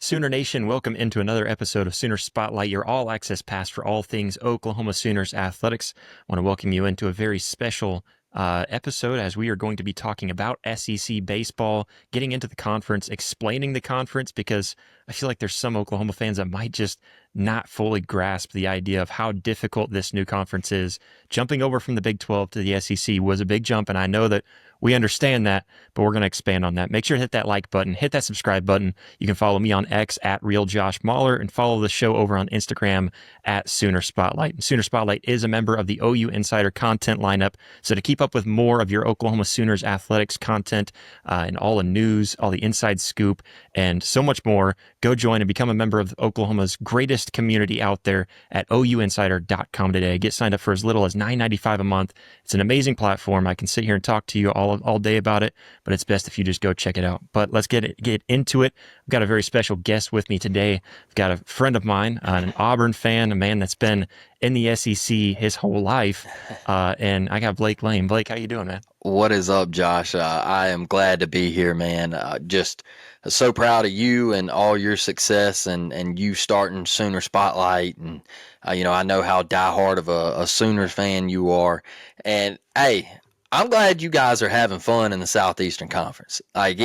Sooner Nation, welcome into another episode of Sooner Spotlight, your all-access pass for all things Oklahoma Sooners athletics. I want to welcome you into a very special episode as we are going to be talking about SEC baseball, getting into the conference, explaining the conference, because I feel like there's some Oklahoma fans that might just not fully grasp the idea of how difficult this new conference is. Jumping over from the Big 12 to the SEC was a big jump, and I know that we understand that, but we're going to expand on that. Make sure to hit that like button, hit that subscribe button. You can follow me on X at RealJoshMahler and follow the show over on Instagram at Sooner Spotlight. And Sooner Spotlight is a member of the OU Insider content lineup. So to keep up with more of your Oklahoma Sooners athletics content and all the news, all the inside scoop, and so much more, go join and become a member of Oklahoma's greatest community out there at ouinsider.com today. Get signed up for as little as $9.95 a month. It's an amazing platform. I can sit here and talk to you all day about it, but it's best if you just go check it out. But let's get into it. I've got a very special guest with me today. I've got a friend of mine, an Auburn fan, a man that's been in the SEC his whole life, and I got Blake Lane. Blake, how you doing, man? What is up, Josh? I am glad to be here, man. Just so proud of you and all your success and you starting Sooner Spotlight. And, I know how diehard of a Sooners fan you are. And, hey, I'm glad you guys are having fun in the Southeastern Conference. Like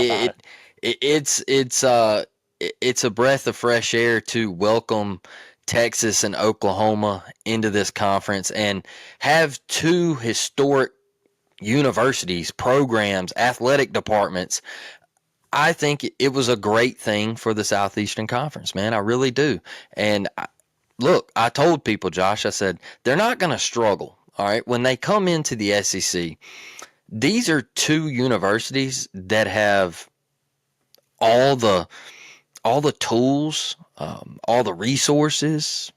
it's a breath of fresh air to welcome Texas and Oklahoma into this conference and have two historic universities, programs, athletic departments. I think it was a great thing for the Southeastern Conference, man. I really do. And look, I told people, Josh, I said, they're not going to struggle. All right. When they come into the SEC, these are two universities that have all the tools, all the resources,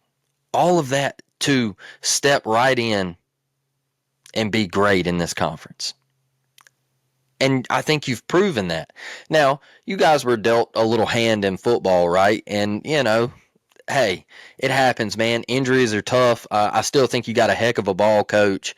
all of that to step right in and be great in this conference. And I think you've proven that. Now, you guys were dealt a little hand in football, right? And, hey, it happens, man. Injuries are tough. I still think you got a heck of a ball coach.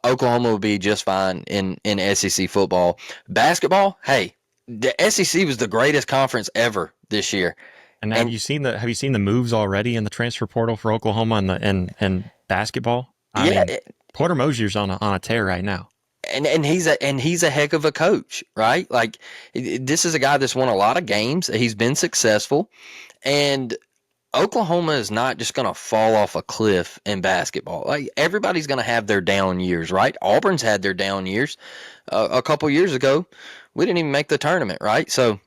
Oklahoma will be just fine in SEC football. Basketball, hey, the SEC was the greatest conference ever this year. And have you seen the moves already in the transfer portal for Oklahoma and basketball? I mean, Porter Mosier's on a tear right now. And he's a heck of a coach, right? Like, this is a guy that's won a lot of games. He's been successful, and Oklahoma is not just going to fall off a cliff in basketball. Like, everybody's going to have their down years, right? Auburn's had their down years. A couple years ago, we didn't even make the tournament, right? So,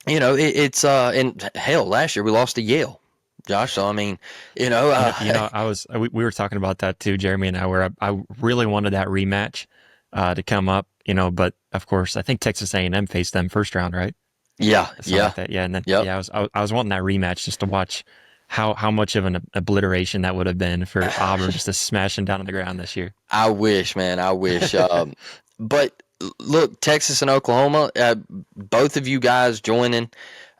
it's and hell, last year we lost to Yale. Josh, so I mean, we were talking about that too, Jeremy and I, where I really wanted that rematch to come up, but of course I think Texas A&M faced them first round, right? Yeah, Like that. Yeah, and then I was wanting that rematch just to watch how much of an obliteration that would have been for Auburn just to smash them down on the ground this year. I wish, man, I wish. But look, Texas and Oklahoma, both of you guys joining.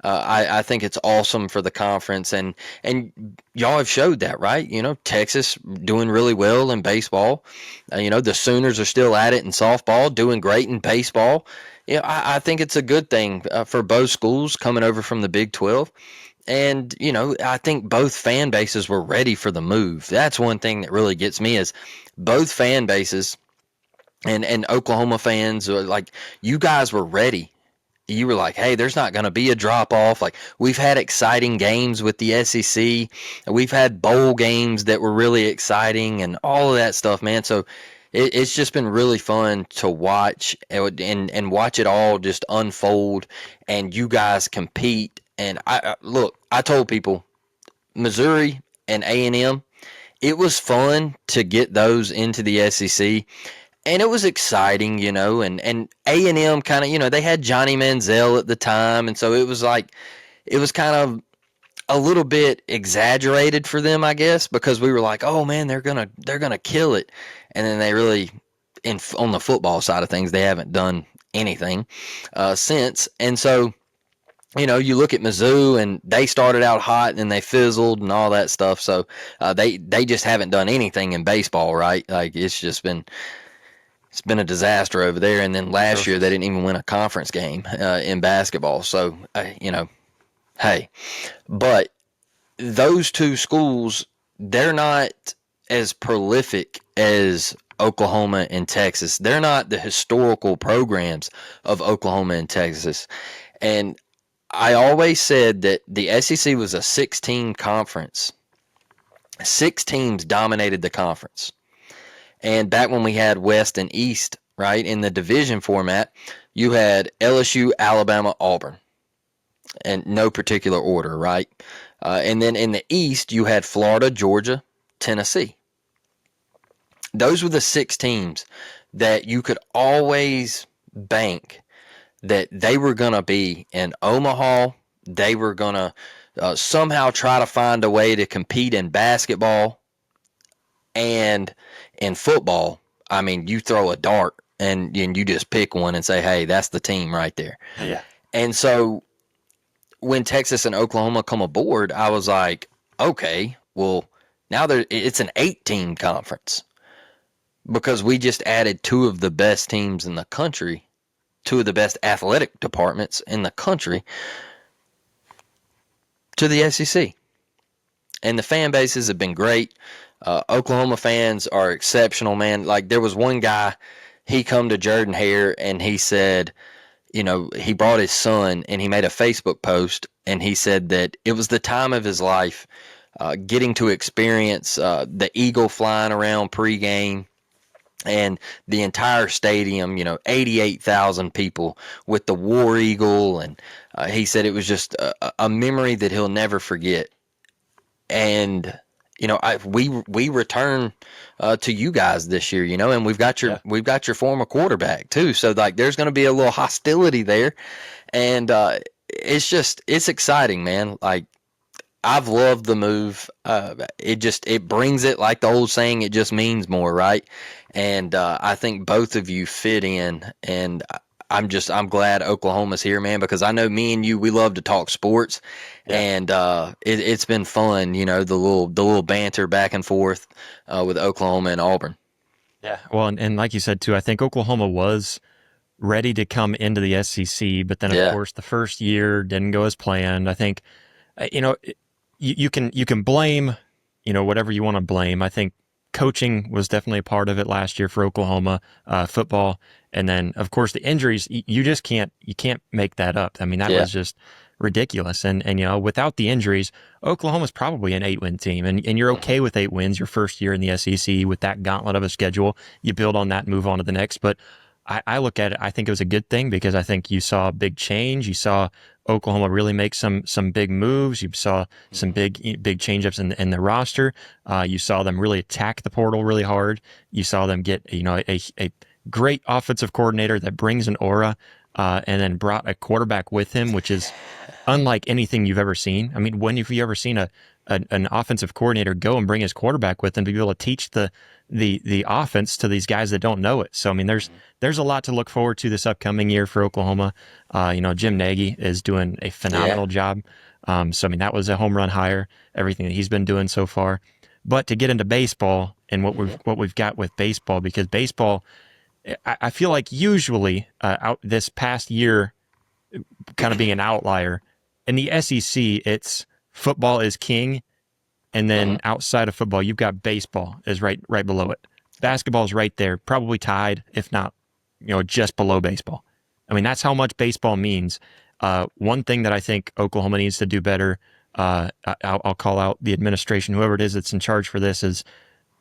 I think it's awesome for the conference, and y'all have showed that, right? Texas doing really well in baseball. The Sooners are still at it in softball, doing great in baseball. I think it's a good thing for both schools coming over from the Big 12. And, I think both fan bases were ready for the move. That's one thing that really gets me is both fan bases and Oklahoma fans, like, you guys were ready. You were like, hey, there's not going to be a drop-off. Like, we've had exciting games with the SEC. We've had bowl games that were really exciting and all of that stuff, man. So it's just been really fun to watch and watch it all just unfold and you guys compete. And I told people, Missouri and A&M, it was fun to get those into the SEC. And it was exciting, and A&M kind of, they had Johnny Manziel at the time. And so it was kind of a little bit exaggerated for them, I guess, because we were like, oh man, they're going to kill it. And then they really, on the football side of things, they haven't done anything since. And so, you look at Mizzou and they started out hot and then they fizzled and all that stuff. So they just haven't done anything in baseball, right? Like, it's been a disaster over there. And then last year they didn't even win a conference game in basketball. So, Hey, but those two schools, they're not as prolific as Oklahoma and Texas. They're not the historical programs of Oklahoma and Texas. And I always said that the SEC was a 16 conference. 6 teams dominated the conference. And back when we had West and East, right, in the division format, you had LSU, Alabama, Auburn, and no particular order, right? And then in the East, you had Florida, Georgia, Tennessee. Those were the 6 teams that you could always bank that they were going to be in Omaha. They were going to somehow try to find a way to compete in basketball and in football. I mean, you throw a dart and you just pick one and say, hey, that's the team right there. Yeah. And so when Texas and Oklahoma come aboard, I was like, okay, well, now it's an 8-team conference because we just added 2 of the best teams in the country, 2 of the best athletic departments in the country to the SEC. And the fan bases have been great. Oklahoma fans are exceptional, man. Like, there was one guy, he come to Jordan-Hare and he said, he brought his son and he made a Facebook post and he said that it was the time of his life, getting to experience the eagle flying around pregame and the entire stadium, 88,000 people with the War Eagle. And he said it was just a memory that he'll never forget. And we return to you guys this year, and we've got your former quarterback too. So like, there's going to be a little hostility there, and it's exciting, man. Like, I've loved the move. It brings it, like the old saying, it just means more, right? And I think both of you fit in, and I'm glad Oklahoma's here, man, because I know me and you, we love to talk sports, and it's been fun, the little banter back and forth with Oklahoma and Auburn. Yeah. Well, and like you said too, I think Oklahoma was ready to come into the SEC, but then of course the first year didn't go as planned. I think, you can blame, whatever you want to blame. I think coaching was definitely a part of it last year for Oklahoma football. And then, of course, the injuries, you can't make that up. I mean, that was just ridiculous. And without the injuries, Oklahoma's probably an 8-win team. And you're okay with 8 wins your first year in the SEC with that gauntlet of a schedule. You build on that and move on to the next. But I look at it, I think it was a good thing because I think you saw a big change. You saw Oklahoma really make some big moves. You saw some big change-ups in the roster. You saw them really attack the portal really hard. You saw them get a great offensive coordinator that brings an aura, and then brought a quarterback with him, which is unlike anything you've ever seen. I mean, when have you ever seen an offensive coordinator go and bring his quarterback with him to be able to teach the offense to these guys that don't know it? So I mean, there's a lot to look forward to this upcoming year for Oklahoma. Jim Nagy is doing a phenomenal job. So I mean, that was a home run hire. Everything that he's been doing so far. But to get into baseball and what we've got with baseball, because baseball, I feel like usually out this past year, kind of being an outlier in the SEC, it's football is king. And then outside of football, you've got baseball is right below it. Basketball is right there, probably tied, if not, just below baseball. I mean, that's how much baseball means. One thing that I think Oklahoma needs to do better, I'll call out the administration, whoever it is that's in charge for this, is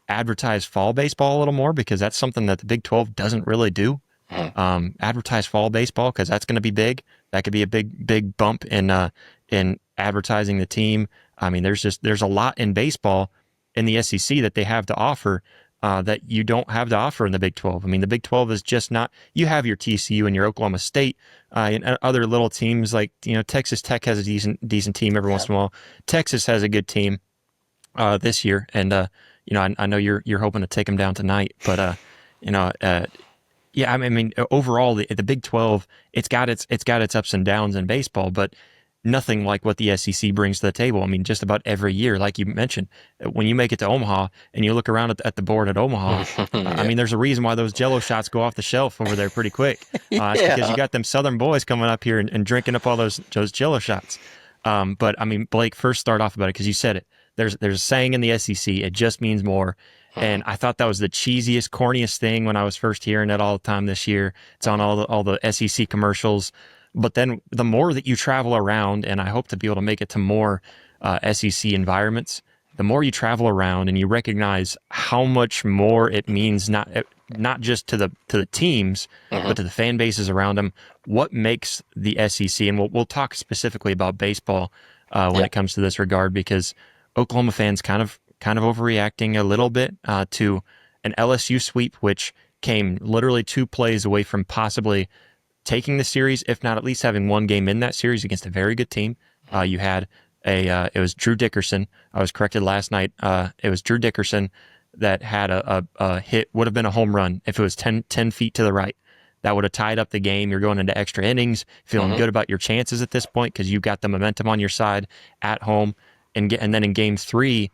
advertise fall baseball a little more, because that's something that the Big 12 doesn't really do. Advertise fall baseball, because that's going to be big. That could be a big bump in advertising the team. I mean, there's a lot in baseball in the SEC that they have to offer that you don't have to offer in the Big 12. I mean, the Big 12 is just not. You have your TCU and your Oklahoma State and other little teams like Texas Tech has a decent team every once in a while. Texas has a good team this year, and I know you're hoping to take them down tonight, but yeah, I mean, overall, the Big 12, it's got its ups and downs in baseball, but nothing like what the SEC brings to the table. I mean, just about every year, like you mentioned, when you make it to Omaha and you look around at the board at Omaha, I mean, there's a reason why those Jello shots go off the shelf over there pretty quick. It's because you got them Southern boys coming up here and drinking up all those Jello shots. But I mean, Blake, first start off about it because you said it. There's a saying in the SEC, it just means more. And I thought that was the cheesiest, corniest thing when I was first hearing it all the time this year. It's on all the SEC commercials. But then the more that you travel around, and I hope to be able to make it to more SEC environments, the more you travel around and you recognize how much more it means, not just to the teams, but to the fan bases around them. What makes the SEC, and we'll talk specifically about baseball when it comes to this regard, because Oklahoma fans kind of overreacting a little bit to an LSU sweep, which came literally 2 plays away from possibly taking the series, if not at least having one game in that series against a very good team. You had it was Drew Dickerson. I was corrected last night. It was Drew Dickerson that had a hit, would have been a home run if it was 10 feet to the right. That would have tied up the game. You're going into extra innings, feeling good about your chances at this point because you've got the momentum on your side at home. And then in game 3,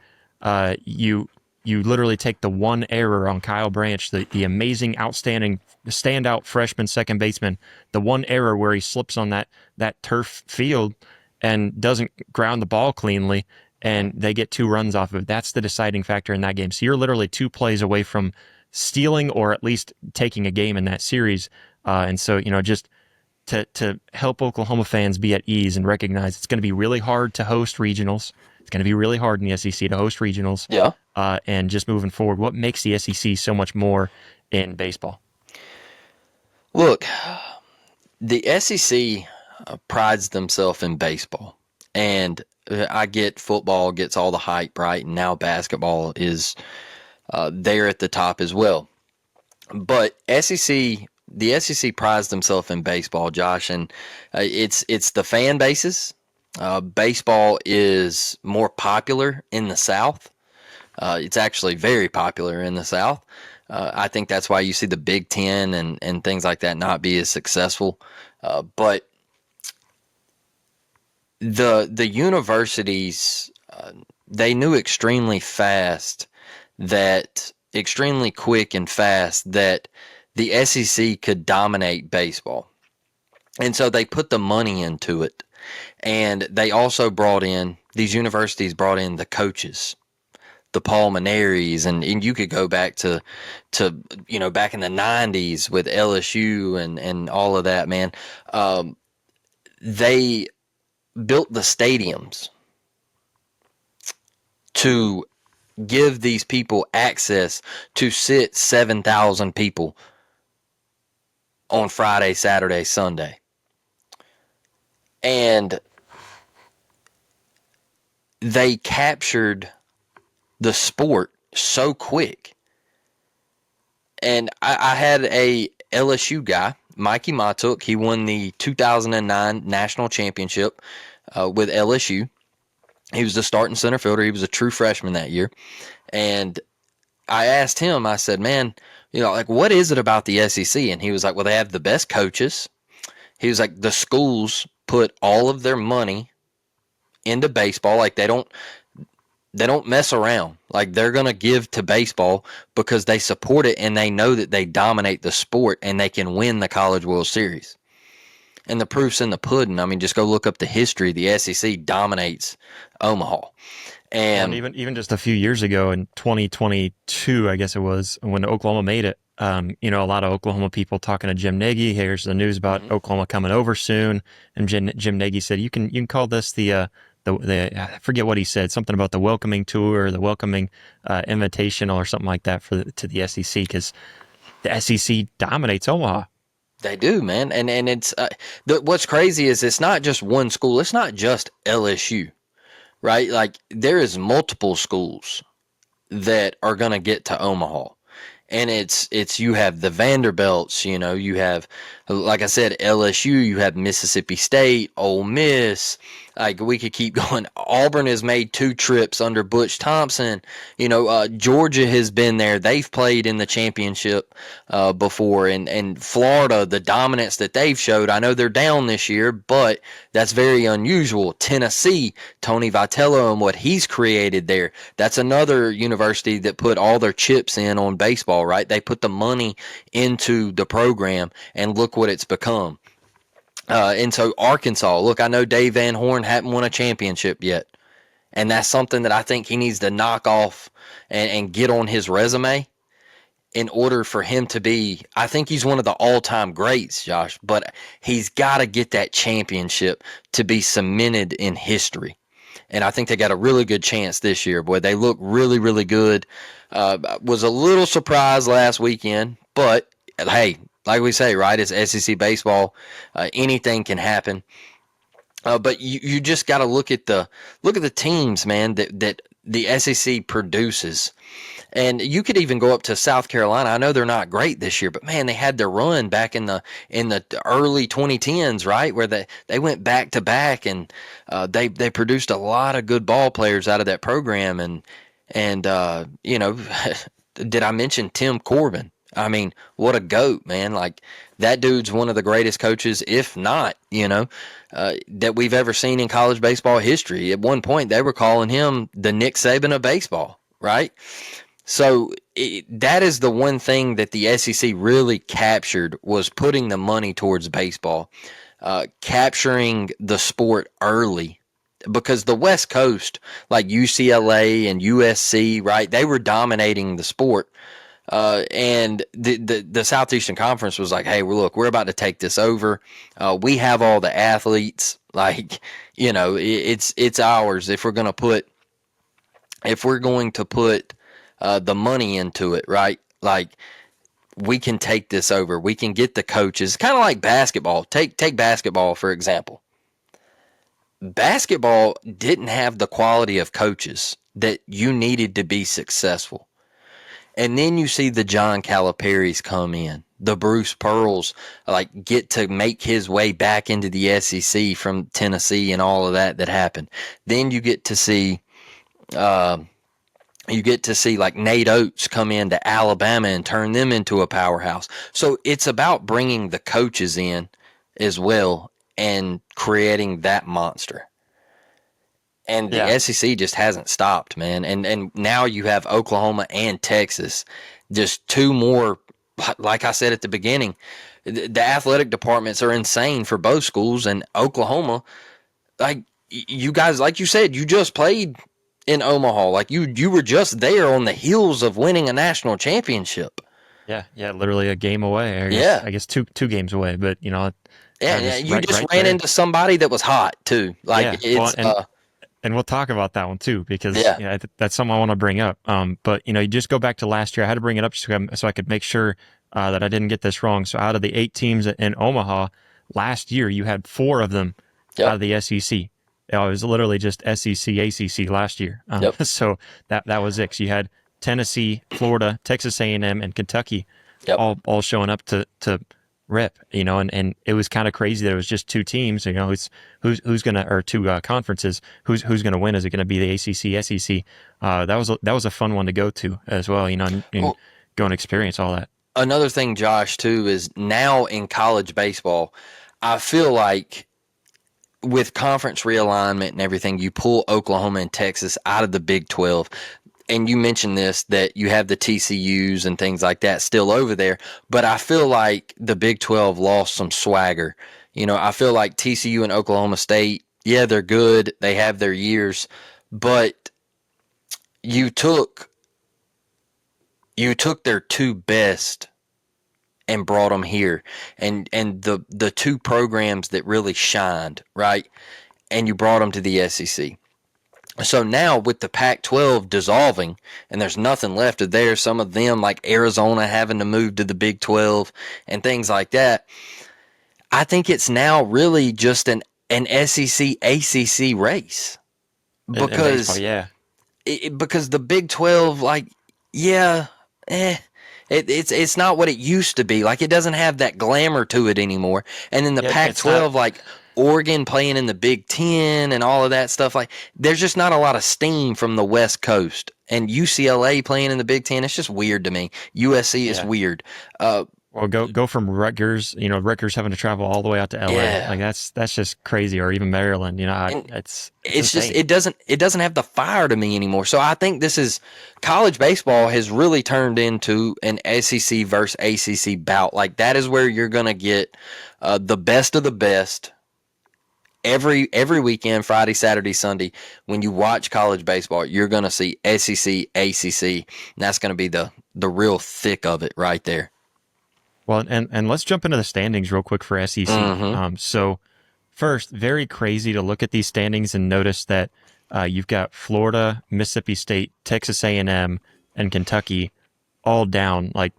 you literally take the one error on Kyle Branch, the amazing, outstanding, standout freshman second baseman, the one error where he slips on that turf field and doesn't ground the ball cleanly, and they get 2 runs off of it. That's the deciding factor in that game. So you're literally 2 plays away from stealing or at least taking a game in that series. And so, just to help Oklahoma fans be at ease and recognize it's going to be really hard to host regionals. It's going to be really hard in the SEC to host regionals. Yeah. And just moving forward, what makes the SEC so much more in baseball? Look, the SEC prides themselves in baseball. And I get football gets all the hype, right? And now basketball is there at the top as well. But the SEC prides themselves in baseball, Josh, and it's the fan bases. Baseball is more popular in the South. It's actually very popular in the South. I think that's why you see the Big Ten and things like that not be as successful. But the universities, they knew extremely quick and fast that the SEC could dominate baseball. And so they put the money into it. And they also these universities brought in the coaches, the Paul Manieris, and you could go back to back in the 90s with LSU and all of that, man. They built the stadiums to give these people access to sit 7,000 people on Friday, Saturday, Sunday. And they captured the sport so quick. And I had a LSU guy, Mikey Matuk. He won the 2009 national championship with LSU. He was the starting center fielder. He was a true freshman that year. And I asked him, I said, man, what is it about the SEC? And he was like, well, they have the best coaches. He was like, the schools put all of their money into baseball. Like they don't mess around. Like they're going to give to baseball because they support it and they know that they dominate the sport and they can win the College World Series. And the proof's in the pudding. I mean, just go look up the history. The SEC dominates Omaha. And even just a few years ago in 2022, I guess it was, when Oklahoma made it, a lot of Oklahoma people talking to Jim Nagy. Here's the news about Oklahoma coming over soon. And Jim Nagy said, you can call this the I forget what he said, something about the welcoming tour or the welcoming invitational or something like that to the SEC, because the SEC dominates Omaha. They do, man. And it's what's crazy is it's not just one school. It's not just LSU, right? Like there is multiple schools that are going to get to Omaha. And it's you have the Vanderbilts, you have, like I said, LSU, you have Mississippi State, Ole Miss. Like we could keep going. Auburn has made 2 trips under Butch Thompson. Georgia has been there. They've played in the championship before. And Florida, the dominance that they've showed. I know they're down this year, but that's very unusual. Tennessee, Tony Vitello and what he's created there. That's another university that put all their chips in on baseball, right? They put the money into the program, and look what it's become. And so Arkansas, look, I know Dave Van Horn hadn't won a championship yet, and that's something that I think he needs to knock off and get on his resume in order for him to be. I think he's one of the all-time greats, Josh, but he's got to get that championship to be cemented in history. And I think they got a really good chance this year. Boy, they look really, really good. Was a little surprised last weekend, but hey, like we say, right, it's SEC baseball. Anything can happen. But you just got to look at the teams, man, that the SEC produces. And you could even go up to South Carolina. I know they're not great this year, but man, they had their run back in the early 2010s, right, where they went back to back, and they produced a lot of good ball players out of that program. And did I mention Tim Corbin? I mean, what a GOAT, man! Like, that dude's one of the greatest coaches, if not, that we've ever seen in college baseball history. At one point, they were calling him the Nick Saban of baseball, right? So that is the one thing that the SEC really captured, was putting the money towards baseball, capturing the sport early, because the West Coast, like UCLA and USC, right, they were dominating the sport. And the Southeastern Conference was like, hey, look, we're about to take this over. We have all the athletes. Like, it's ours if we're going to put the money into it, right? Like, we can take this over. We can get the coaches. Kind of like basketball. Take basketball, for example. Basketball didn't have the quality of coaches that you needed to be successful. And then you see the John Calipari's come in, the Bruce Pearls, like, get to make his way back into the SEC from Tennessee, and all of that happened. Then you get to see like Nate Oates come into Alabama and turn them into a powerhouse. So it's about bringing the coaches in as well and creating that monster. And the SEC just hasn't stopped, man. And now you have Oklahoma and Texas, just two more. Like I said at the beginning, the athletic departments are insane for both schools. And Oklahoma, like, you guys, like you said, you just played in Omaha. Like, you were just there on the heels of winning a national championship. Yeah, literally a game away. I guess two games away. But you know, you just ran into somebody that was hot too. Like, and we'll talk about that one too, because that's something I want to bring up. But you just go back to last year. I had to bring it up so I could make sure that I didn't get this wrong. So out of the 8 teams in Omaha last year, you had 4 of them out of the SEC. It was literally just SEC, ACC last year. So that was it. So you had Tennessee, Florida, Texas A&M, and Kentucky all showing up to rep, and it was kind of crazy that it was just 2 teams. It's who's gonna, or 2 conferences. Who's gonna win? Is it gonna be the ACC, SEC? That was a fun one to go to as well. And go and experience all that. Another thing, Josh, too, is now in college baseball, I feel like with conference realignment and everything, you pull Oklahoma and Texas out of the Big 12. And you mentioned this, that you have the TCUs and things like that still over there. But I feel like the Big 12 lost some swagger. I feel like TCU and Oklahoma State, they're good. They have their years. But you took their 2 best and brought them here. And the 2 programs that really shined, right? And you brought them to the SEC. So now with the Pac-12 dissolving and there's nothing left of there, some of them like Arizona having to move to the Big 12 and things like that, I think it's now really just an SEC ACC race, because because the Big 12, like, it's not what it used to be. Like, it doesn't have that glamour to it anymore. And then the Pac-12, like Oregon playing in the Big 10 and all of that stuff, like, there's just not a lot of steam from the West Coast. And UCLA playing in the Big 10, it's just weird to me. USC is weird. Well, go from Rutgers, Rutgers having to travel all the way out to LA. Yeah. Like that's just crazy. Or even Maryland, And it's it's just insane. it doesn't have the fire to me anymore. So I think this is college baseball has really turned into an SEC versus ACC bout. Like that is where you're gonna get the best of the best every weekend, Friday, Saturday, Sunday. When you watch college baseball, you're gonna see SEC, ACC, and that's gonna be the real thick of it right there. Well, and let's jump into the standings real quick for SEC. Mm-hmm. So first, very crazy to look at these standings and notice that you've got Florida, Mississippi State, Texas A&M, and Kentucky all down. Like,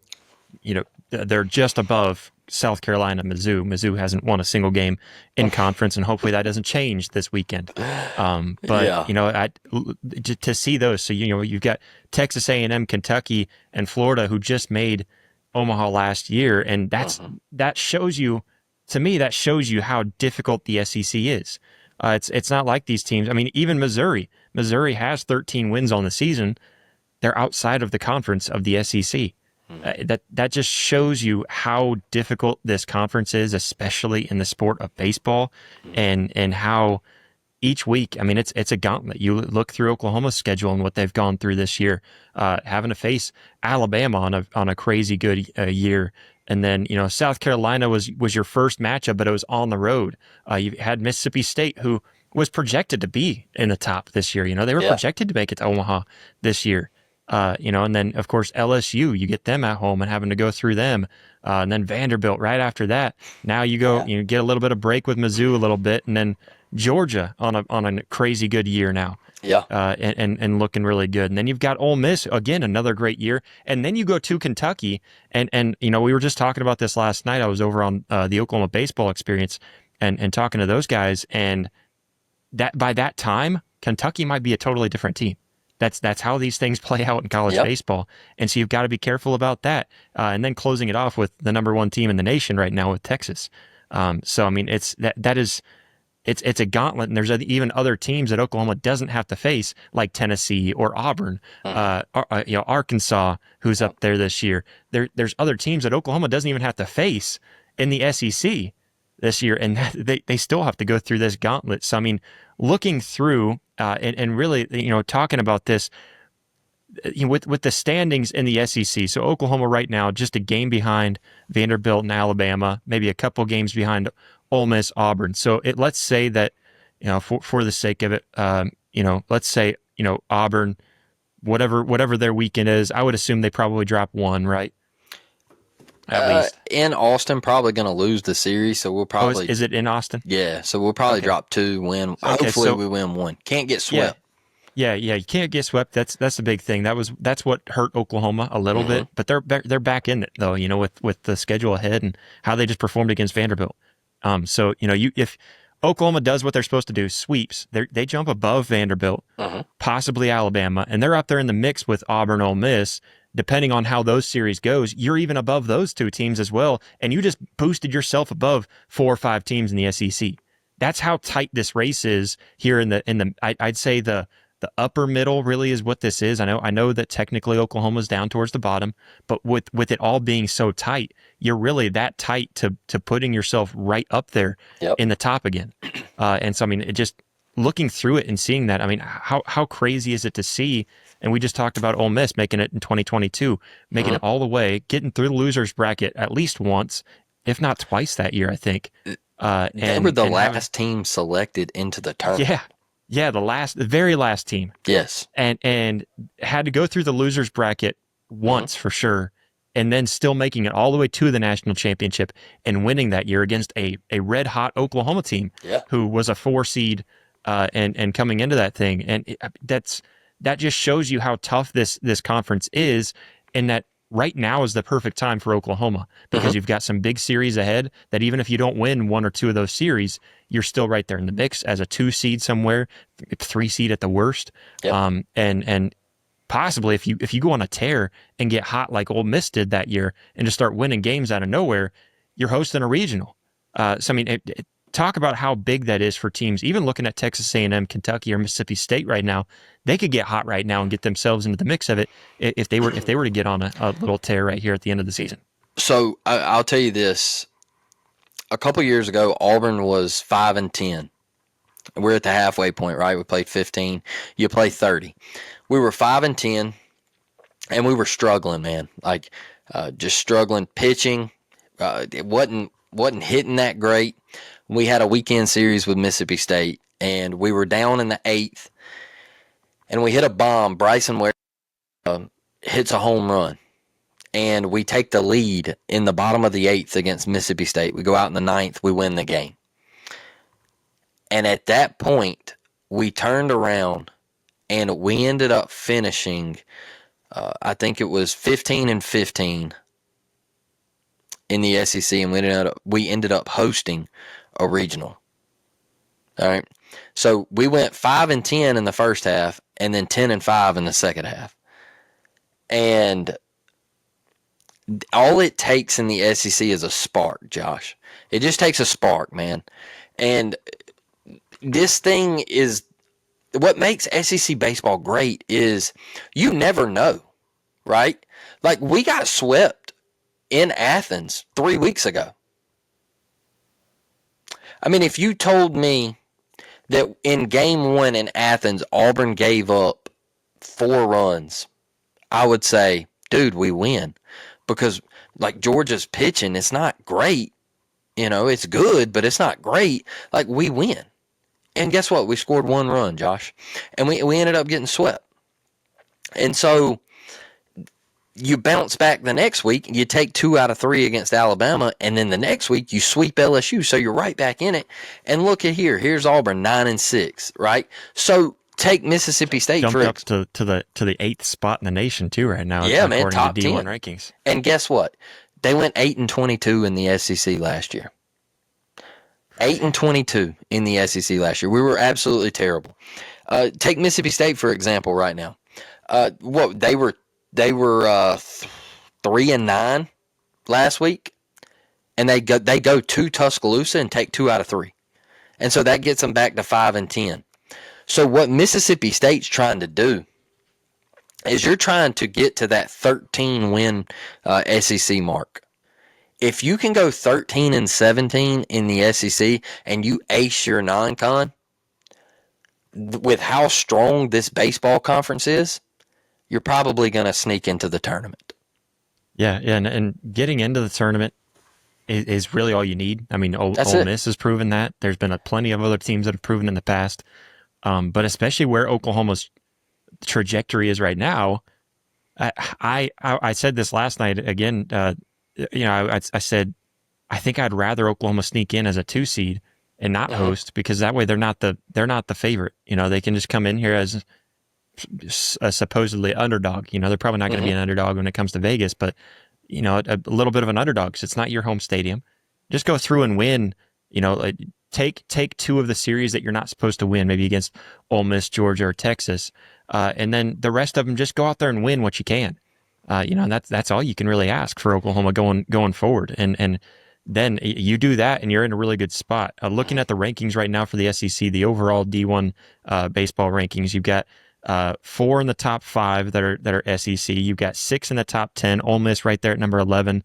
they're just above South Carolina, Mizzou. Mizzou hasn't won a single game in conference, and hopefully that doesn't change this weekend. But Yeah. to see those, so you've got Texas A&M, Kentucky, and Florida who just made Omaha last year, and that shows you. To me, that shows you how difficult the SEC is. It's not like these teams. I mean, even Missouri. Missouri has 13 wins on the season. They're outside of the conference of the SEC. That just shows you how difficult this conference is, especially in the sport of baseball, and how each week, I mean, it's a gauntlet. You look through Oklahoma's schedule and what they've gone through this year, having to face Alabama on a crazy good year. And then, South Carolina was your first matchup, but it was on the road. You had Mississippi State, who was projected to be in the top this year. They were Yeah. projected to make it to Omaha this year. And then, of course, LSU, you get them at home and having to go through them. And then Vanderbilt right after that. Now you go, Yeah. get a little bit of break with Mizzou a little bit, and then Georgia on a crazy good year now. Yeah. And looking really good. And then you've got Ole Miss, again, another great year. And then you go to Kentucky, and we were just talking about this last night. I was over on the Oklahoma Baseball Experience and talking to those guys, and that by that time, Kentucky might be a totally different team. That's how these things play out in college Yep. baseball. And so you've got to be careful about that. And then closing it off with the number one team in the nation right now with Texas. So, I mean, it's a gauntlet, and there's even other teams that Oklahoma doesn't have to face, like Tennessee or Auburn, Arkansas, who's up there this year. There's other teams that Oklahoma doesn't even have to face in the SEC this year, and they still have to go through this gauntlet. So, I mean, looking through and really, talking about this with the standings in the SEC. So Oklahoma right now just a game behind Vanderbilt and Alabama, maybe a couple games behind Ole Miss, Auburn. So let's say that, for the sake of it, let's say, Auburn, whatever their weekend is, I would assume they probably drop one, right? At least. In Austin, probably going to lose the series, so we'll probably is it in Austin? yeah. So we'll probably Okay. drop two, win. Okay, Hopefully, so- we win one. Can't get swept. Yeah, you can't get swept. That's the big thing. That's what hurt Oklahoma a little bit, but they're back in it though. With the schedule ahead and how they just performed against Vanderbilt. So if Oklahoma does what they're supposed to do, sweeps, they jump above Vanderbilt, possibly Alabama, and they're up there in the mix with Auburn, Ole Miss. Depending on how those series goes, you're even above those two teams as well, and you just boosted yourself above 4 or 5 teams in the SEC. That's how tight this race is here in the I'd say the upper middle really is what this is. I know that technically Oklahoma's down towards the bottom, but with it all being so tight, you're really that tight to putting yourself right up there Yep. in the top again. And so, I mean, it just looking through it and seeing that, I mean, how crazy is it to see? And we just talked about Ole Miss making it in 2022, making it all the way, getting through the losers bracket at least once, if not twice that year, I think. They And were the and having- last team selected into the tournament. yeah, the very last team. Yes. And had to go through the losers bracket once for sure, and then still making it all the way to the national championship and winning that year against a red hot Oklahoma team Yeah. who was a 4 seed and coming into that thing. And that just shows you how tough this conference is, and that right now is the perfect time for Oklahoma because you've got some big series ahead that even if you don't win 1 or 2 of those series, you're still right there in the mix as a 2 seed somewhere, 3 seed at the worst. Yep. And possibly if you go on a tear and get hot like Ole Miss did that year and just start winning games out of nowhere, you're hosting a regional. So I mean, talk about how big that is for teams. Even looking at Texas A&M, Kentucky, or Mississippi State right now, they could get hot right now and get themselves into the mix of it if they were to get on a little tear right here at the end of the season. So I'll tell you this: a couple years ago, Auburn was 5-10. We're at the halfway point, right? We played 15. You play 30. We were 5-10, and we were struggling, man. Like just struggling pitching. It wasn't hitting that great. We had a weekend series with Mississippi State, and we were down in the eighth, and we hit a bomb. Bryson Ware hits a home run, and we take the lead in the bottom of the eighth against Mississippi State. We go out in the ninth, we win the game. And at that point, we turned around and we ended up finishing, I think it was 15-15 in the SEC, and we ended up hosting a regional. All right. So we went 5-10 in the first half and then 10-5 in the second half. And all it takes in the SEC is a spark, Josh. It just takes a spark, man. And this thing is what makes SEC baseball great is you never know, right? Like we got swept in Athens 3 weeks ago. I mean, if you told me that in game 1 in Athens, Auburn gave up 4 runs, I would say, dude, we win. Because like Georgia's pitching, it's not great. It's good, but it's not great. Like we win. And guess what? We scored 1 run, Josh. And we ended up getting swept. And so you bounce back the next week, you take 2 out of 3 against Alabama, and then the next week you sweep LSU, so you're right back in it. And look at here. Here's Auburn 9-6, right? So take Mississippi State jumped up to the 8th spot in the nation too right now. Yeah, man, top to D1 10 rankings. And guess what? They went 8-22 in the SEC last year. 8-22 in the SEC last year. We were absolutely terrible. Take Mississippi State for example. Right now, they were 3-9 last week, and they go to Tuscaloosa and take 2 out of 3, and so that gets them back to 5-10. So what Mississippi State's trying to do is you're trying to get to that 13-win SEC mark. If you can go 13-17 in the SEC and you ace your non-con, with how strong this baseball conference is, you're probably going to sneak into the tournament. Yeah, and getting into the tournament is really all you need. I mean, Ole Miss has proven that. There's been plenty of other teams that have proven in the past, but especially where Oklahoma's trajectory is right now. I said this last night again. I said I think I'd rather Oklahoma sneak in as a 2 seed and not host, because that way they're not the favorite. They can just come in here as a supposedly underdog. They're probably not going to be an underdog when it comes to Vegas, but a little bit of an underdog, because it's not your home stadium. Just go through and win. Take 2 of the series that you're not supposed to win, maybe against Ole Miss, Georgia, or Texas, and then the rest of them just go out there and win what you can. And that's all you can really ask for Oklahoma going forward. And then you do that and you're in a really good spot. Looking at the rankings right now for the SEC, the overall D1 baseball rankings, you've got 4 in the top 5 that are SEC. You've got 6 in the top 10. Ole Miss right there at number 11.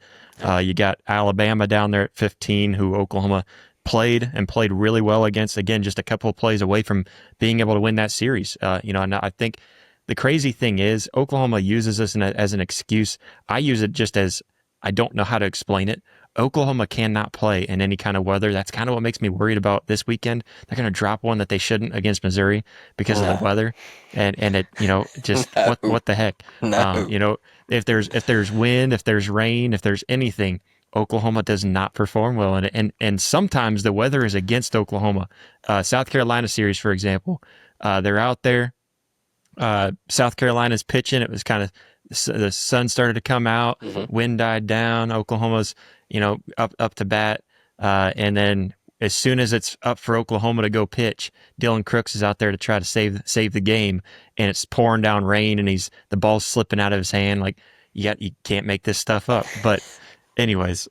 You got Alabama down there at 15, who Oklahoma played really well against. Again, just a couple of plays away from being able to win that series. And I think the crazy thing is Oklahoma uses this as an excuse. I use it just as I don't know how to explain it. Oklahoma cannot play in any kind of weather. That's kind of what makes me worried about this weekend. They're going to drop one that they shouldn't against Missouri because of the weather, and it just what the heck. No. If there's wind, if there's rain, if there's anything, Oklahoma does not perform well in it, and sometimes the weather is against Oklahoma. South Carolina series, for example, they're out there. South Carolina's pitching. It was kind of the sun started to come out, wind died down. Oklahoma's up to bat, and then as soon as it's up for Oklahoma to go pitch, Dylan Crooks is out there to try to save the game, and it's pouring down rain, and the ball's slipping out of his hand. Like you can't make this stuff up. But anyways,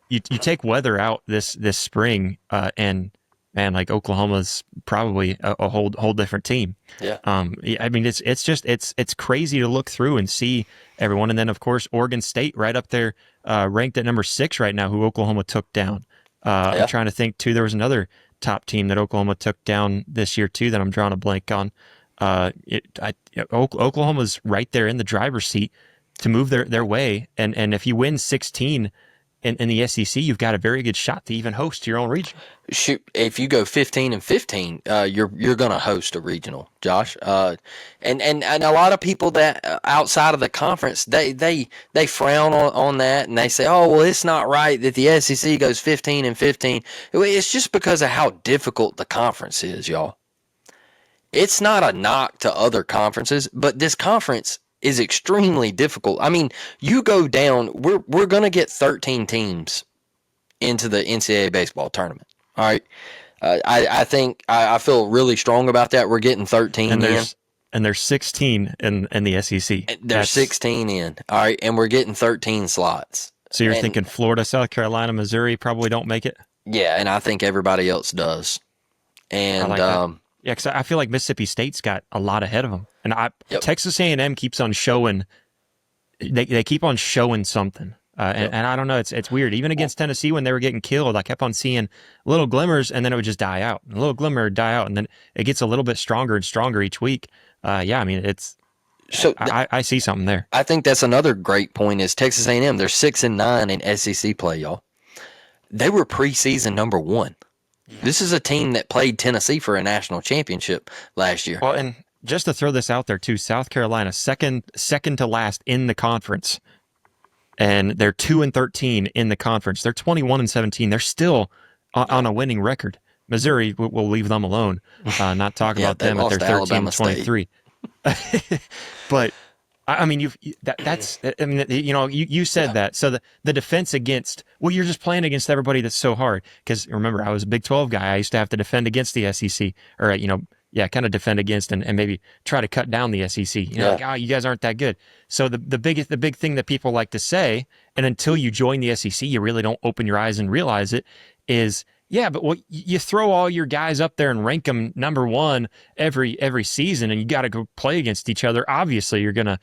you take weather out this spring, and man, like Oklahoma's probably a whole different team. Yeah. I mean, it's crazy to look through and see everyone, and then of course Oregon State right up there, ranked at number 6 right now, who Oklahoma took down. Yeah. I'm trying to think too. There was another top team that Oklahoma took down this year too that I'm drawing a blank on. Oklahoma's right there in the driver's seat to move their way, and if you win 16 in the SEC, you've got a very good shot to even host your own region. Shoot, if you go 15-15, you're going to host a regional, Josh. And a lot of people that outside of the conference, they frown on that, and they say, oh, well, it's not right that the SEC goes 15-15. It's just because of how difficult the conference is, y'all. It's not a knock to other conferences, but this conference is extremely difficult. I mean, you go down, we're going to get 13 teams into the NCAA baseball tournament. All right. I think I feel really strong about that. We're getting 13 and there's 16 in the SEC. There's 16 in. All right. And we're getting 13 slots. So you're thinking Florida, South Carolina, Missouri probably don't make it? Yeah. And I think everybody else does. And I like that. Yeah, because I feel like Mississippi State's got a lot ahead of them, and Texas A&M keeps on showing. They keep on showing something, and I don't know. It's weird. Even against Tennessee, when they were getting killed, I kept on seeing little glimmers, and then it would just die out. A little glimmer, die out, and then it gets a little bit stronger and stronger each week. Yeah, I mean it's. So I see something there. I think that's another great point. Is Texas A&M? They're 6-9 in SEC play, y'all. They were preseason number 1. This is a team that played Tennessee for a national championship last year. Well, and just to throw this out there too, South Carolina second to last in the conference, and they're 2-13 in the conference. They're 21-17. They're still on a winning record. Missouri, we'll leave them alone. Not talk about them at their 13-23. But I mean, you said that. So the defense against, well, you're just playing against everybody that's so hard. Because remember, I was a Big 12 guy. I used to have to defend against the SEC, or kind of defend against and maybe try to cut down the SEC. Like, oh, you guys aren't that good. So the big thing that people like to say, and until you join the SEC, you really don't open your eyes and realize it, is, yeah, but you throw all your guys up there and rank them number 1 every season, and you got to go play against each other. Obviously, you're going to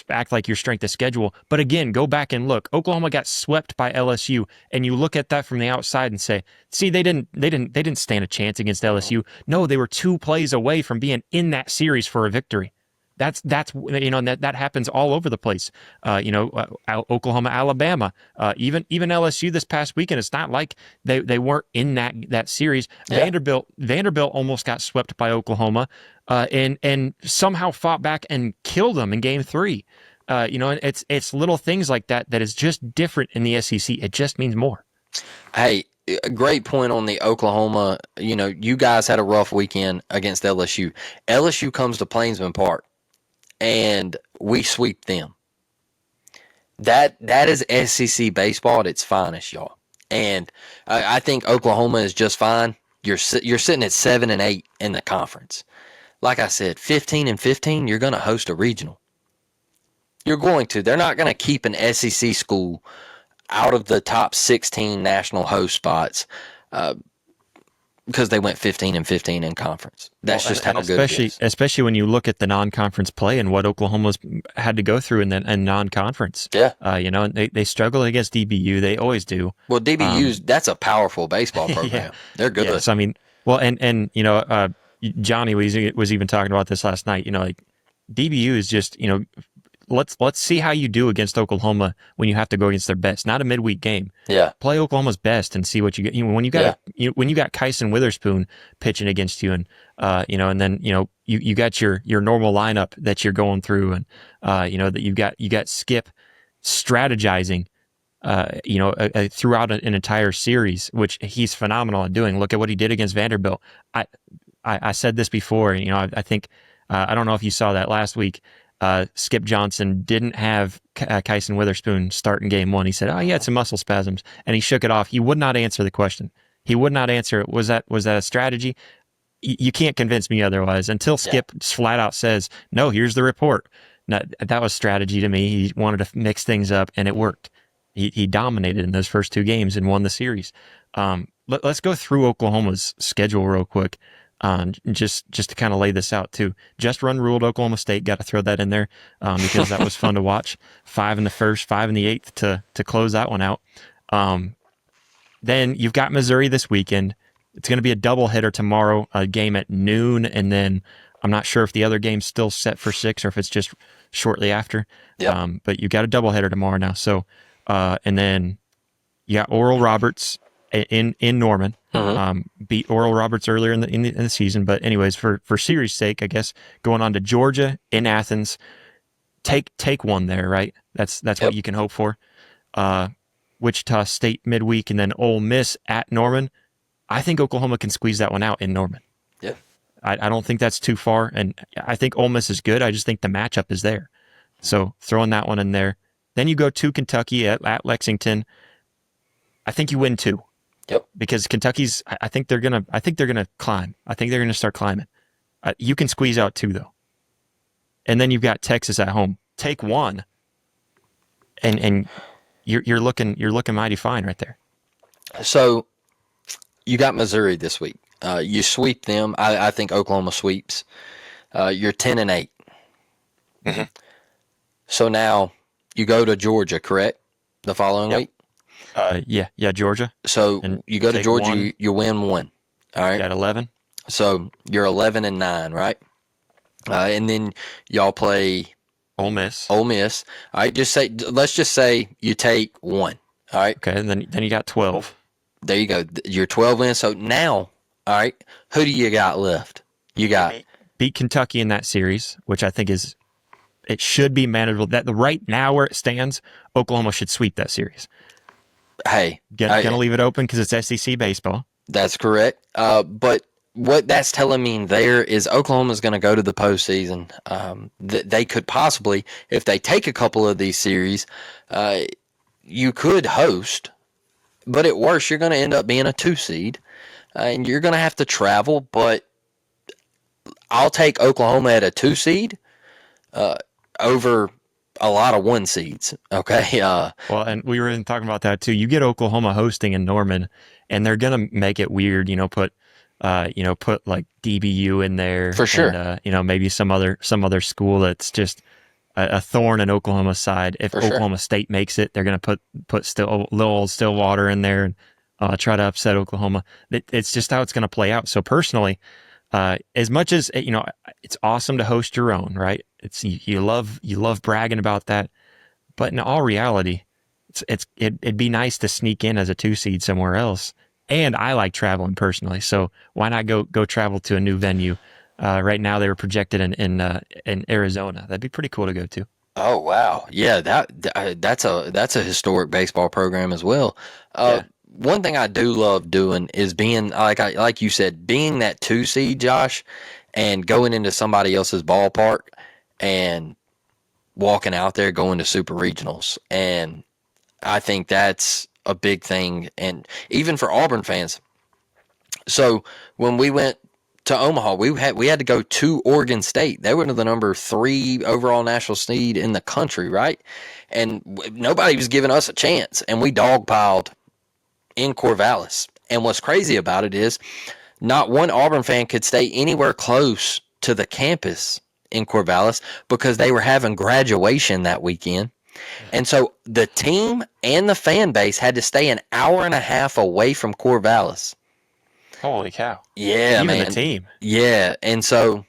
act like your strength of schedule. But again, go back and look. Oklahoma got swept by LSU, and you look at that from the outside and say, see, they didn't stand a chance against LSU. No, they were 2 plays away from being in that series for a victory. That happens all over the place. Oklahoma, Alabama, even LSU this past weekend. It's not like they weren't in that series. Yeah. Vanderbilt almost got swept by Oklahoma, and somehow fought back and killed them in Game 3. It's little things like that is just different in the SEC. It just means more. Hey, a great point on the Oklahoma. You guys had a rough weekend against LSU. LSU comes to Plainsman Park, and we sweep them. That is SEC baseball at its finest, y'all. And I think Oklahoma is just fine. You're sitting at 7-8 in the conference. Like I said, 15-15, you're going to host a regional. You're going to. They're not going to keep an SEC school out of the top 16 national host spots because they went 15-15 in conference. That's just how good it is. Especially when you look at the non-conference play and what Oklahoma's had to go through in non-conference. Yeah. They struggle against DBU. They always do. Well, DBU's, that's a powerful baseball program. Yeah. They're good. Yes, I mean, well, and Johnny was even talking about this last night. Like DBU is just, let's see how you do against Oklahoma when you have to go against their best. Not a midweek game. Yeah. Play Oklahoma's best and see what you get. When you got Kyson Witherspoon pitching against you, and and then you got your normal lineup that you're going through, and that you got Skip strategizing. Throughout an entire series, which he's phenomenal at doing. Look at what he did against Vanderbilt. I said this before. I think I don't know if you saw that last week. Skip Johnson didn't have Kyson Witherspoon start in Game 1. He said, he had some muscle spasms, and he shook it off. He would not answer the question. He would not answer it. Was that a strategy? You can't convince me otherwise until Skip flat out says, no, here's the report. Now, that was strategy to me. He wanted to mix things up, and it worked. He dominated in those first 2 games and won the series. let's go through Oklahoma's schedule real quick. Just to kind of lay this out too. Just Run ruled Oklahoma State. Got to throw that in there because that was fun to watch. 5 in the first, 5 in the eighth to close that one out. Then you've got Missouri this weekend. It's going to be a doubleheader tomorrow, a game at noon, and then I'm not sure if the other game's still set for 6 or if it's just shortly after. Yep. But you got a doubleheader tomorrow now. So, and then you got Oral Roberts in Norman. Beat Oral Roberts earlier in the season, but anyways, for series sake, I guess going on to Georgia in Athens, take one there, right? That's what you can hope for. Wichita State midweek, and then Ole Miss at Norman. I think Oklahoma can squeeze that one out in Norman. Yeah, I don't think that's too far, and I think Ole Miss is good. I just think the matchup is there, so throwing that one in there. Then you go to Kentucky at Lexington. I think you win 2. Yep. Because Kentucky's, I think they're gonna climb. I think they're gonna start climbing. You can squeeze out 2 though, and then you've got Texas at home. Take 1, and you're looking mighty fine right there. So you got Missouri this week. You sweep them. I think Oklahoma sweeps. You're 10-8. Mm-hmm. So now you go to Georgia, correct? The following week. Yeah, Georgia. So And you go to take Georgia, 1. you win 1. All right. Got 11. So you're 11-9, right? And then y'all play Ole Miss. Ole Miss. All right. Let's just say you take 1. All right. Okay, and then you got 12. There you go. You're 12 in. So now, all right, who do you got left? You got Beat Kentucky in that series, which I think it should be manageable. That right now where it stands, Oklahoma should sweep that series. Hey, Gonna leave it open because it's SEC baseball. That's correct. But what that's telling me there is Oklahoma's going to go to the postseason. They could possibly, if they take a couple of these series, you could host. But at worst, you're going to end up being a 2 seed, and you're going to have to travel. But I'll take Oklahoma at a 2 seed over a lot of 1 seeds. Okay. Well, and we were talking about that too. You get Oklahoma hosting in Norman, and they're gonna make it weird. Put like DBU in there For sure. And, maybe some other school that's just a thorn in Oklahoma's side. If For sure. Oklahoma State makes it, they're gonna put little old Stillwater in there and try to upset Oklahoma. It's just how it's gonna play out. So personally, as much as it's awesome to host your own, right? You love bragging about that, but in all reality, it'd be nice to sneak in as a 2 seed somewhere else. And I like traveling personally, so why not go travel to a new venue? Right now, they were projected in Arizona. That'd be pretty cool to go to. Oh wow, yeah, that's a historic baseball program as well. Yeah. One thing I do love doing is being like you said, being that 2 seed, Josh, and going into somebody else's ballpark and walking out there, going to super regionals, and I think that's a big thing, and even for Auburn fans. So when we went to Omaha, we had to go to Oregon State. They were the number 3 overall national seed in the country, right? And nobody was giving us a chance, and we dogpiled in Corvallis. And what's crazy about it is not one Auburn fan could stay anywhere close to the campus in Corvallis because they were having graduation that weekend. And so the team and the fan base had to stay an hour and a half away from Corvallis. Holy cow. Yeah, Even man. the team. Yeah, and so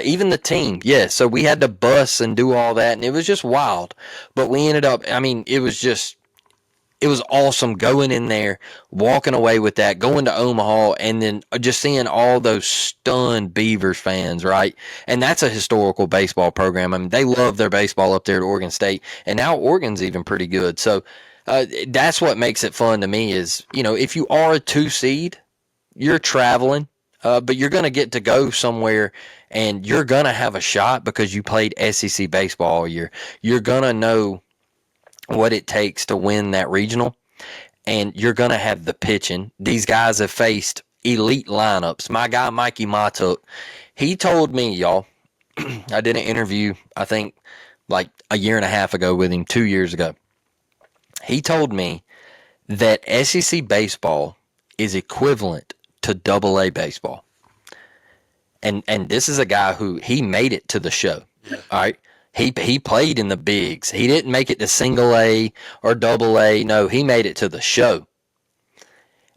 even the team, yeah. So we had to bus and do all that, and it was just wild. But we ended up, it was awesome going in there, walking away with that, going to Omaha, and then just seeing all those stunned Beavers fans, right? And that's a historical baseball program. I mean, they love their baseball up there at Oregon State, and now Oregon's even pretty good. So that's what makes it fun to me is, if you are a 2 seed, you're traveling, but you're going to get to go somewhere, and you're going to have a shot because you played SEC baseball all year. You're going to know what it takes to win that regional, and you're going to have the pitching. These guys have faced elite lineups. My guy, Mikey Matuk, he told me, y'all, I did an interview, I think, like a year and a half ago with him, 2 years ago. He told me that SEC baseball is equivalent to Double A baseball. And this is a guy who he made it to the show. All right. He played in the bigs. He didn't make it to Single A or Double A. No, he made it to the show.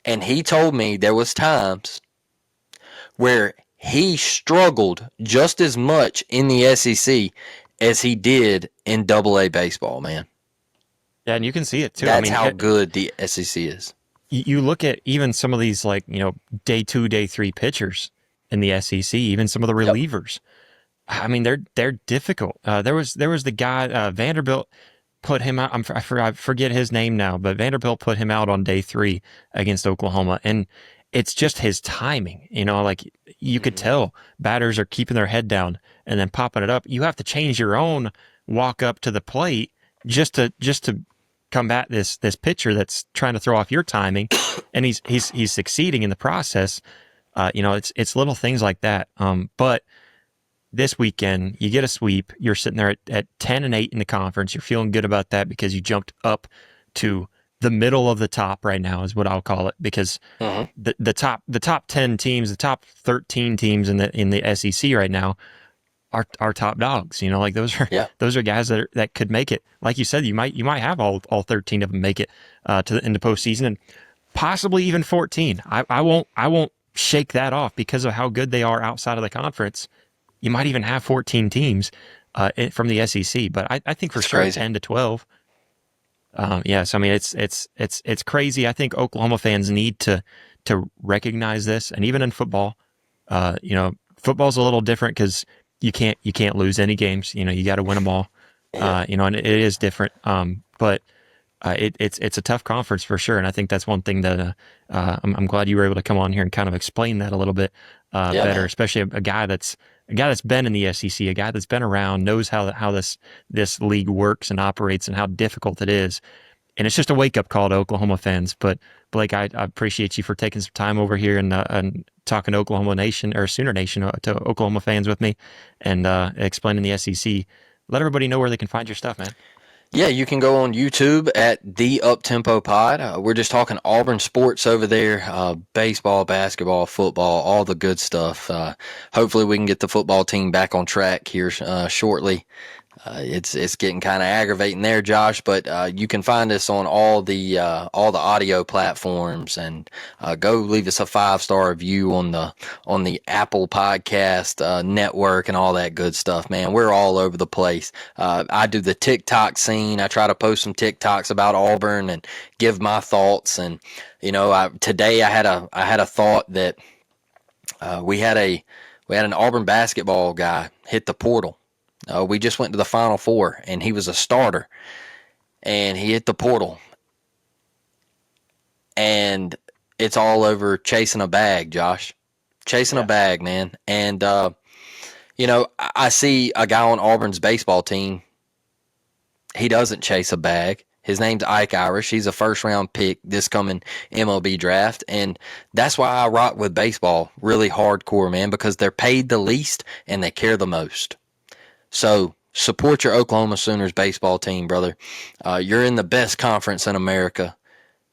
And he told me there was times where he struggled just as much in the SEC as he did in Double A baseball, man. Yeah, and you can see it too. That's how good the SEC is. You look at even some of these, like, day 2, day 3 pitchers in the SEC, even some of the relievers. Yep. I mean, they're difficult. There was the guy, Vanderbilt put him out. I forget his name now, but Vanderbilt put him out on day 3 against Oklahoma, and it's just his timing. Like you could tell batters are keeping their head down and then popping it up. You have to change your own walk up to the plate just to combat this pitcher that's trying to throw off your timing, and he's succeeding in the process. It's little things like that. But this weekend you get a sweep. You're sitting there at 10-8 in the conference. You're feeling good about that because you jumped up to the middle of the top right now, is what I'll call it, because the top 10 teams, the top 13 teams in the SEC right now are top dogs. Like those are guys that could make it. Like you said, you might have all 13 of them make it to the postseason, and possibly even 14. I won't shake that off because of how good they are outside of the conference. You might even have 14 teams from the SEC, but I think for sure crazy. 10 to 12. Yes, I mean it's crazy. I think Oklahoma fans need to recognize this, and even in football, football's a little different because you can't lose any games. You got to win them all. And it is different. But it's a tough conference for sure, and I think that's one thing that I'm glad you were able to come on here and kind of explain that a little bit better, especially a guy that's been in the SEC, a guy that's been around, knows how this league works and operates and how difficult it is. And it's just a wake-up call to Oklahoma fans. But Blake, I appreciate you for taking some time over here and talking to Oklahoma Nation, or Sooner Nation, to Oklahoma fans with me, and explaining the SEC. Let everybody know where they can find your stuff, man. Yeah, you can go on YouTube at The Uptempo Pod. We're just talking Auburn sports over there, baseball, basketball, football, all the good stuff. Hopefully we can get the football team back on track here shortly. It's getting kind of aggravating there, Josh, but you can find us on all the audio platforms, and go leave us a 5-star review on the Apple Podcast network and all that good stuff, man. We're all over the place. I do the TikTok scene. I try to post some TikToks about Auburn and give my thoughts. And today I had a thought that we had an Auburn basketball guy hit the portal. We just went to the Final Four, and he was a starter, and he hit the portal, and it's all over chasing a bag, Josh. Chasing a bag, man. And, I see a guy on Auburn's baseball team. He doesn't chase a bag. His name's Ike Irish. He's a first-round pick this coming MLB draft, and that's why I rock with baseball really hardcore, man, because they're paid the least and they care the most. So support your Oklahoma Sooners baseball team, brother. You're in the best conference in America.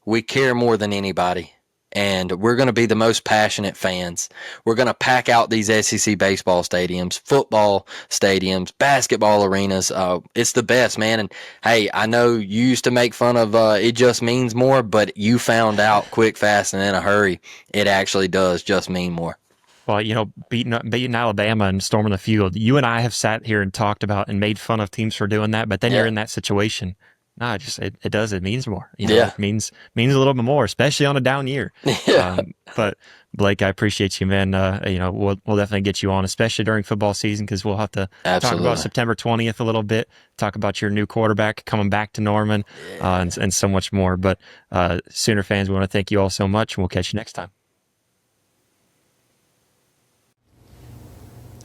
We care more than anybody, and we're going to be the most passionate fans. We're going to pack out these SEC baseball stadiums, football stadiums, basketball arenas. It's the best, man. And, hey, I know you used to make fun of it just means more, but you found out quick, fast, and in a hurry it actually does just mean more. Well, beating Alabama and storming the field, you and I have sat here and talked about and made fun of teams for doing that, but then you're in that situation. No, it does. It means more. It means a little bit more, especially on a down year. But Blake, I appreciate you, man. We'll definitely get you on, especially during football season, because we'll have to talk about September 20th a little bit, talk about your new quarterback coming back to Norman, and so much more. But Sooner fans, we want to thank you all so much, and we'll catch you next time.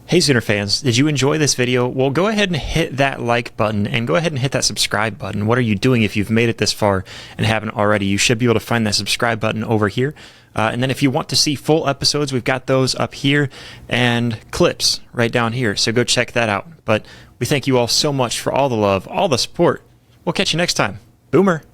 Hey Sooner fans, did you enjoy this video? Well, go ahead and hit that like button, and go ahead and hit that subscribe button. What are you doing if you've made it this far and haven't already? You should be able to find that subscribe button over here. And then if you want to see full episodes, we've got those up here, and clips right down here. So go check that out. But we thank you all so much for all the love, all the support. We'll catch you next time. Boomer.